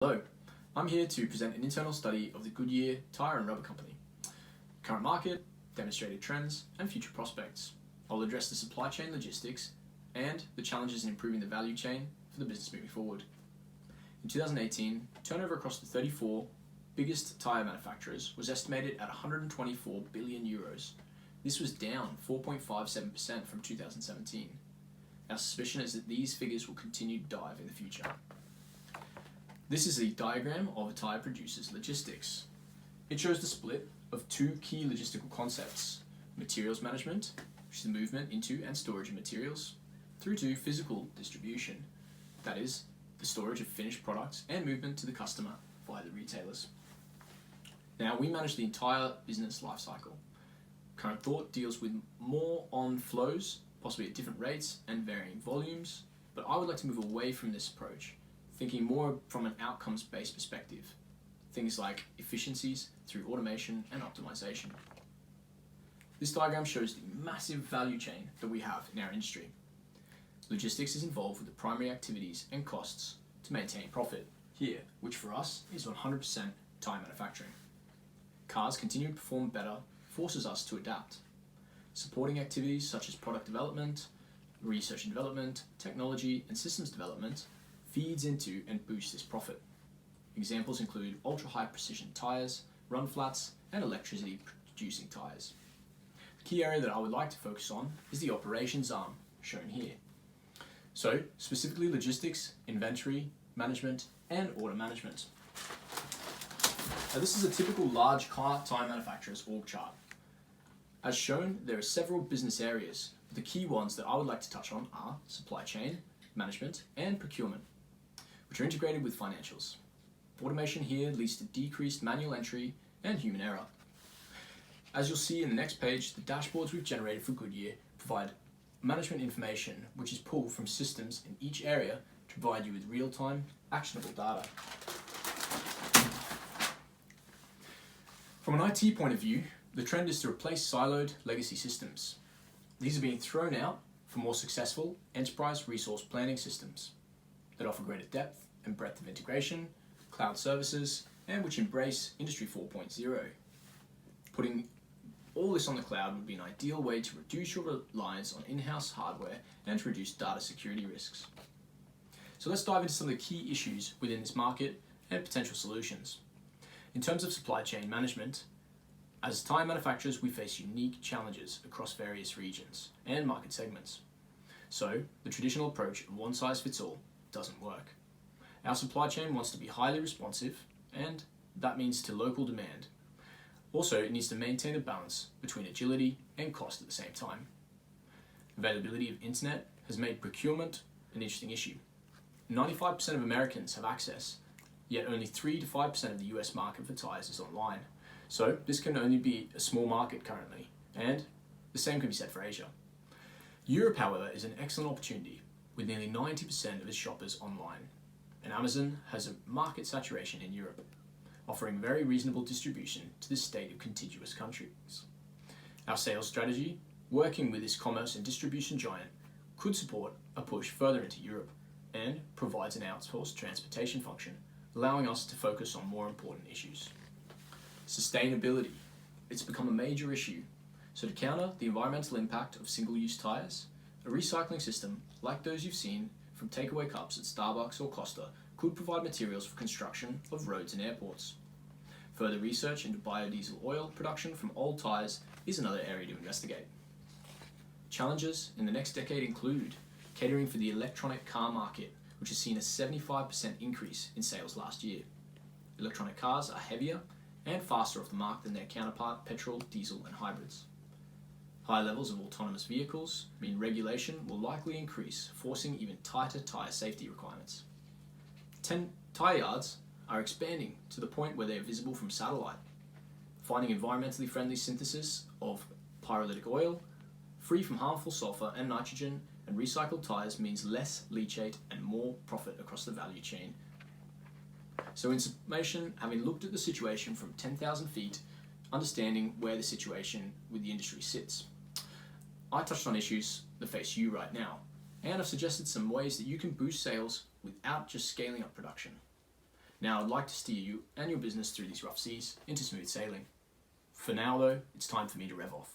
Hello, I'm here to present an internal study of the Goodyear tyre and rubber company. Current market, demonstrated trends, and future prospects. I'll address the supply chain logistics and the challenges in improving the value chain for the business moving forward. In 2018, turnover across the 34 biggest tyre manufacturers was estimated at 124 billion euros. This was down 4.57% from 2017. Our suspicion is that these figures will continue to dive in the future. This is a diagram of a tyre producer's logistics. It shows the split of two key logistical concepts: materials management, which is the movement into and storage of materials, through to physical distribution, that is, the storage of finished products and movement to the customer via the retailers. Now, we manage the entire business life cycle. Current thought deals with more on flows, possibly at different rates and varying volumes, but I would like to move away from this approach, thinking more from an outcomes-based perspective, things like efficiencies through automation and optimization. This diagram shows the massive value chain that we have in our industry. Logistics is involved with the primary activities and costs to maintain profit here, which for us is 100% tyre manufacturing. Cars continue to perform better forces us to adapt. Supporting activities such as product development, research and development, technology and systems development feeds into and boosts this profit. Examples include ultra-high precision tyres, run flats, and electricity producing tyres. The key area that I would like to focus on is the operations arm, shown here. So, specifically logistics, inventory management, and order management. Now, this is a typical large car tyre manufacturer's org chart. As shown, there are several business areas, but the key ones that I would like to touch on are supply chain, management, and procurement, which are integrated with financials. Automation here leads to decreased manual entry and human error. As you'll see in the next page, the dashboards we've generated for Goodyear provide management information which is pulled from systems in each area to provide you with real-time, actionable data. From an IT point of view, the trend is to replace siloed legacy systems. These are being thrown out for more successful enterprise resource planning systems that offer greater depth and breadth of integration, cloud services, and which embrace Industry 4.0. Putting all this on the cloud would be an ideal way to reduce your reliance on in-house hardware and to reduce data security risks. So let's dive into some of the key issues within this market and potential solutions. In terms of supply chain management, as tyre manufacturers, we face unique challenges across various regions and market segments. So, the traditional approach of one size fits all doesn't work. Our supply chain wants to be highly responsive, and that means to local demand. Also, it needs to maintain a balance between agility and cost at the same time. Availability of internet has made procurement an interesting issue. 95% of Americans have access, yet only 3 to 5% of the US market for tyres is online. So this can only be a small market currently, and the same can be said for Asia. Europe, however, is an excellent opportunity with nearly 90% of its shoppers online, and Amazon has a market saturation in Europe, offering very reasonable distribution to this state of contiguous countries. Our sales strategy, working with this commerce and distribution giant, could support a push further into Europe and provides an outsourced transportation function, allowing us to focus on more important issues. Sustainability. It's become a major issue. So to counter the environmental impact of single-use tyres, a recycling system like those you've seen from takeaway cups at Starbucks or Costa could provide materials for construction of roads and airports. Further research into biodiesel oil production from old tyres is another area to investigate. Challenges in the next decade include catering for the electronic car market, which has seen a 75% increase in sales last year. Electronic cars are heavier and faster off the mark than their counterpart petrol, diesel and hybrids. High levels of autonomous vehicles mean regulation will likely increase, forcing even tighter tyre safety requirements. Tyre yards are expanding to the point where they are visible from satellite. Finding environmentally friendly synthesis of pyrolytic oil, free from harmful sulfur and nitrogen, and recycled tyres means less leachate and more profit across the value chain. So in summation, having looked at the situation from 10,000 feet, understanding where the situation with the industry sits, I touched on issues that face you right now, and I've suggested some ways that you can boost sales without just scaling up production. Now, I'd like to steer you and your business through these rough seas into smooth sailing. For now though, it's time for me to rev off.